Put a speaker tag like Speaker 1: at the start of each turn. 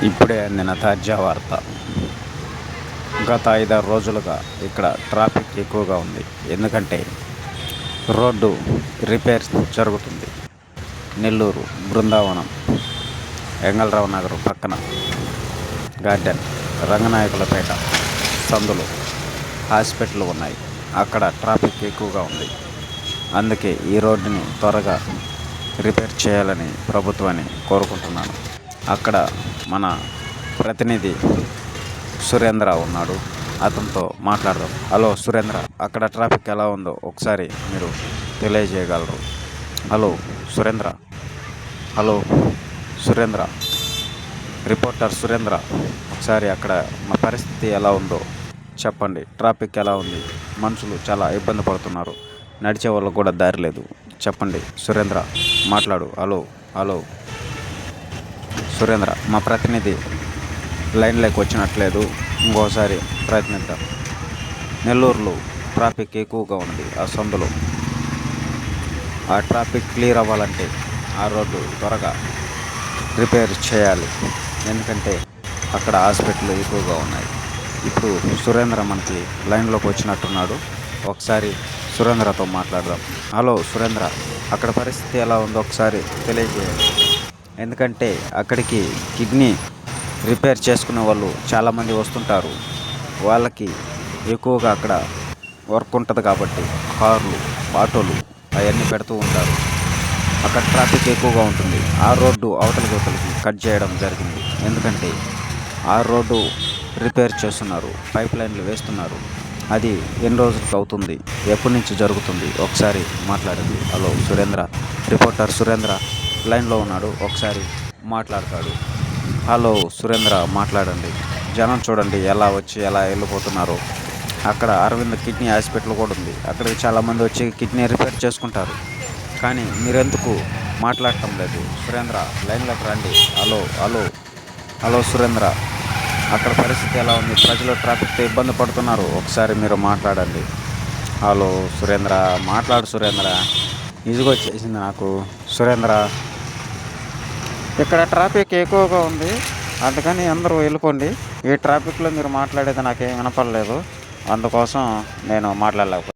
Speaker 1: ఇప్పుడే అందిన తాజా వార్త. గత 5-6 రోజులుగా ఇక్కడ ట్రాఫిక్ ఎక్కువగా ఉంది. ఎందుకంటే రోడ్డు రిపేర్ జరుగుతుంది. నెల్లూరు బృందావనం, ఎంగళరావు నగర్ పక్కన గార్డెన్, రంగనాయకులపేట సందులు, హాస్పిటల్ ఉన్నాయి. అక్కడ ట్రాఫిక్ ఎక్కువగా ఉంది. అందుకే ఈ రోడ్డుని త్వరగా రిపేర్ చేయాలని ప్రభుత్వాన్ని కోరుకుంటున్నాను. అక్కడ మన ప్రతినిధి సురేంద్ర ఉన్నాడు, అతనితో మాట్లాడదాం. హలో సురేంద్ర, అక్కడ ట్రాఫిక్ ఎలా ఉందో ఒకసారి మీరు తెలియజేయగలరు? Hello Surendra, hello Surendra, reporter Surendra, ఒకసారి అక్కడ మా పరిస్థితి ఎలా ఉందో చెప్పండి. ట్రాఫిక్ ఎలా ఉంది? మనుషులు చాలా ఇబ్బంది పడుతున్నారు. నడిచే వాళ్ళకు కూడా దారి లేదు. చెప్పండి సురేంద్ర, మాట్లాడు. హలో హలో సురేంద్ర, మా ప్రతినిధి లైన్లోకి వచ్చినట్లేదు. ఇంకోసారి ప్రయత్నిద్దాం. నెల్లూరులో ట్రాఫిక్ ఎక్కువగా ఉంది. ఆ సందులో ఆ ట్రాఫిక్ క్లియర్ అవ్వాలంటే ఆ రోడ్డు త్వరగా రిపేర్ చేయాలి. ఎందుకంటే అక్కడ హాస్పిటల్ ఎక్కువగా ఉన్నాయి. ఇప్పుడు సురేంద్ర మనకి లైన్లోకి వచ్చినట్టున్నాడు. ఒకసారి సురేంద్రతో మాట్లాడదాం. హలో సురేంద్ర, అక్కడ పరిస్థితి ఎలా ఉందో ఒకసారి తెలియజేయండి. ఎందుకంటే అక్కడికి కిడ్నీ రిపేర్ చేసుకునే వాళ్ళు చాలామంది వస్తుంటారు. వాళ్ళకి ఎక్కువగా అక్కడ వర్క్ ఉంటుంది కాబట్టి కార్లు, ఆటోలు అవన్నీ పెడుతూ ఉంటారు. అక్కడ ట్రాఫిక్ ఎక్కువగా ఉంటుంది. ఆ రోడ్డు అవతలికి కట్ చేయడం జరిగింది. ఎందుకంటే ఆ రోడ్డు రిపేర్ చేస్తున్నారు, పైప్ లైన్లు వేస్తున్నారు. అది ఎన్ని రోజులకు అవుతుంది? ఎప్పటి నుంచి జరుగుతుంది? ఒకసారి మాట్లాడండి. హలో సురేంద్ర, రిపోర్టర్ సురేంద్ర లైన్లో ఉన్నాడు, ఒకసారి మాట్లాడతాడు. హలో సురేంద్ర, మాట్లాడండి. జనం చూడండి ఎలా వచ్చి ఎలా వెళ్ళిపోతున్నారు. అక్కడ అరవింద్ కిడ్నీ హాస్పిటల్ కూడా ఉంది. అక్కడికి చాలామంది వచ్చి కిడ్నీ రిపేర్ చేసుకుంటారు. కానీ మీరెందుకు మాట్లాడటం లేదు? సురేంద్ర, లైన్లోకి రండి. హలో హలో హలో సురేంద్ర, అక్కడ పరిస్థితి ఎలా ఉంది? ప్రజలు ట్రాఫిక్తో ఇబ్బంది పడుతున్నారు. ఒకసారి మీరు మాట్లాడండి. హలో సురేంద్ర, మాట్లాడు సురేంద్ర. ఇసుగొచ్చేసింది నాకు. సురేంద్ర, ఇక్కడ ట్రాఫిక్ ఎక్కువగా ఉంది, అందుకని అందరూ వెళ్ళిపోండి. ఈ ట్రాఫిక్లో మీరు మాట్లాడేది నాకేం వినపడలేదు, అందుకోసం నేను మాట్లాడలేకపోయాను.